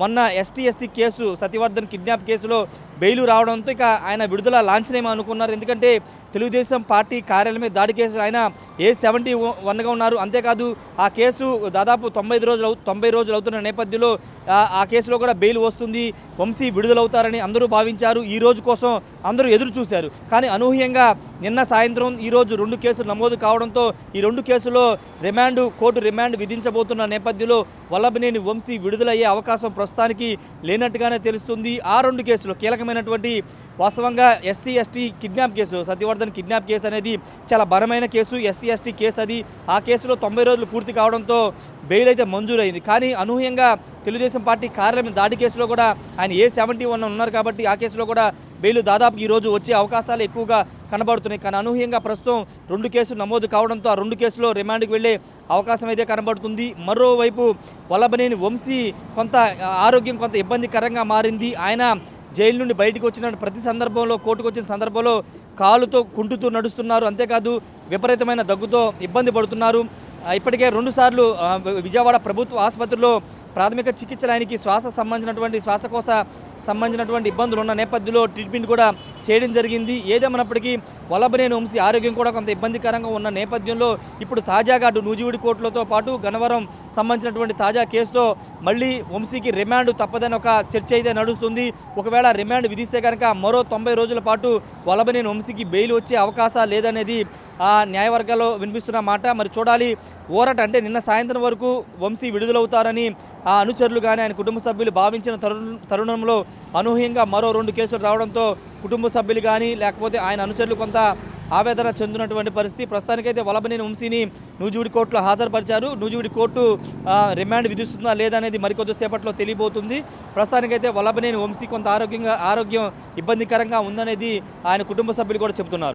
మొన్న ST case Satyavardhan kidnap కేసులో bail రావడంతో ఇక ఆయన విడుదల లాంఛనేమో అనుకున్నారు. ఎందుకంటే తెలుగుదేశం పార్టీ కార్యాలయమే దాడి కేసు ఆయన A71గా ఉన్నారు. అంతేకాదు ఆ కేసు దాదాపు 90 రోజులు అవుతున్న నేపథ్యంలో ఆ కేసులో కూడా బెయిల్ వస్తుంది, వంశీ విడుదలవుతారని అందరూ భావించారు. ఈ రోజు కోసం అందరూ ఎదురు చూశారు. కానీ అనూహ్యంగా నిన్న సాయంత్రం ఈరోజు 2 కేసులు నమోదు కావడంతో ఈ 2 కేసుల్లో కోర్టు రిమాండ్ విధించబోతున్న నేపథ్యంలో వల్లభనేని వంశీ విడుదలయ్యే అవకాశం ప్రస్తుతానికి లేనట్టుగానే తెలుస్తుంది. ఆ 2 కేసులు కీలకమైనటువంటి వాస్తవంగా SC/ST kidnap case, Satyavardhan kidnap case అనేది చాలా బలమైన కేసు, SC/ST కేసు అది. ఆ కేసులో 90 రోజులు పూర్తి కావడంతో బెయిల్ అయితే మంజూరైంది. కానీ అనూహ్యంగా తెలుగుదేశం పార్టీ కార్యాలయం దాడి కేసులో కూడా ఆయన A71 ఉన్నారు కాబట్టి ఆ కేసులో కూడా బెయిల్ దాదాపు ఈరోజు వచ్చే అవకాశాలు ఎక్కువగా కనబడుతున్నాయి. కానీ అనూహ్యంగా ప్రస్తుతం 2 కేసులు నమోదు కావడంతో ఆ 2 కేసులో రిమాండ్కి వెళ్ళే అవకాశం అయితే కనబడుతుంది. మరోవైపు వల్లభనేని వంశీ ఆరోగ్యం కొంత ఇబ్బందికరంగా మారింది. ఆయన జైలు నుండి బయటకు వచ్చిన ప్రతి సందర్భంలో, కోర్టుకు వచ్చిన సందర్భంలో కాలుతో కుంటుతూ నడుస్తున్నారు. అంతేకాదు విపరీతమైన దగ్గుతో ఇబ్బంది పడుతున్నారు. ఇప్పటికే 2 సార్లు విజయవాడ ప్రభుత్వ ఆసుపత్రిలో ప్రాథమిక చికిత్సలు ఆయనకి శ్వాసకోశ సంబంధించినటువంటి ఇబ్బందులు ఉన్న నేపథ్యంలో ట్రీట్మెంట్ కూడా చేయడం జరిగింది. ఏదేమన్నప్పటికీ వల్లభనేని వంశీ ఆరోగ్యం కూడా కొంత ఇబ్బందికరంగా ఉన్న నేపథ్యంలో ఇప్పుడు తాజాగా నూజివీడు కోర్టులతో పాటు గన్నవరం సంబంధించినటువంటి తాజా కేసుతో మళ్ళీ వంశీకి రిమాండ్ తప్పదని ఒక చర్చ అయితే నడుస్తుంది. ఒకవేళ రిమాండ్ విధిస్తే కనుక మరో 90 రోజుల పాటు వల్లభనేని వంశీకి బెయిల్ వచ్చే అవకాశం లేదనేది న్యాయవర్గాల్లో వినిపిస్తున్న మాట. మరి చూడాలి. ఊరట అంటే నిన్న సాయంత్రం వరకు వంశీ విడుదలవుతారని ఆ అనుచరులు కానీ ఆయన కుటుంబ సభ్యులు భావించిన తరుణంలో అనూహ్యంగా మరో 2 కేసులు రావడంతో కుటుంబ సభ్యులు కానీ లేకపోతే ఆయన అనుచరులు కొంత ఆవేదన చెందినటువంటి పరిస్థితి. ప్రస్తుతానికైతే వల్లభనేని వంశీని నూజివీడు కోర్టులో హాజరుపరిచారు. నూజివీడు కోర్టు రిమాండ్ విధిస్తుందా లేదా అనేది మరికొద్దిసేపట్లో తెలియబోతుంది. ప్రస్తుతానికైతే వల్లభనేని వంశీ కొంత ఆరోగ్యం ఇబ్బందికరంగా ఉందనేది ఆయన కుటుంబ సభ్యులు కూడా చెబుతున్నారు.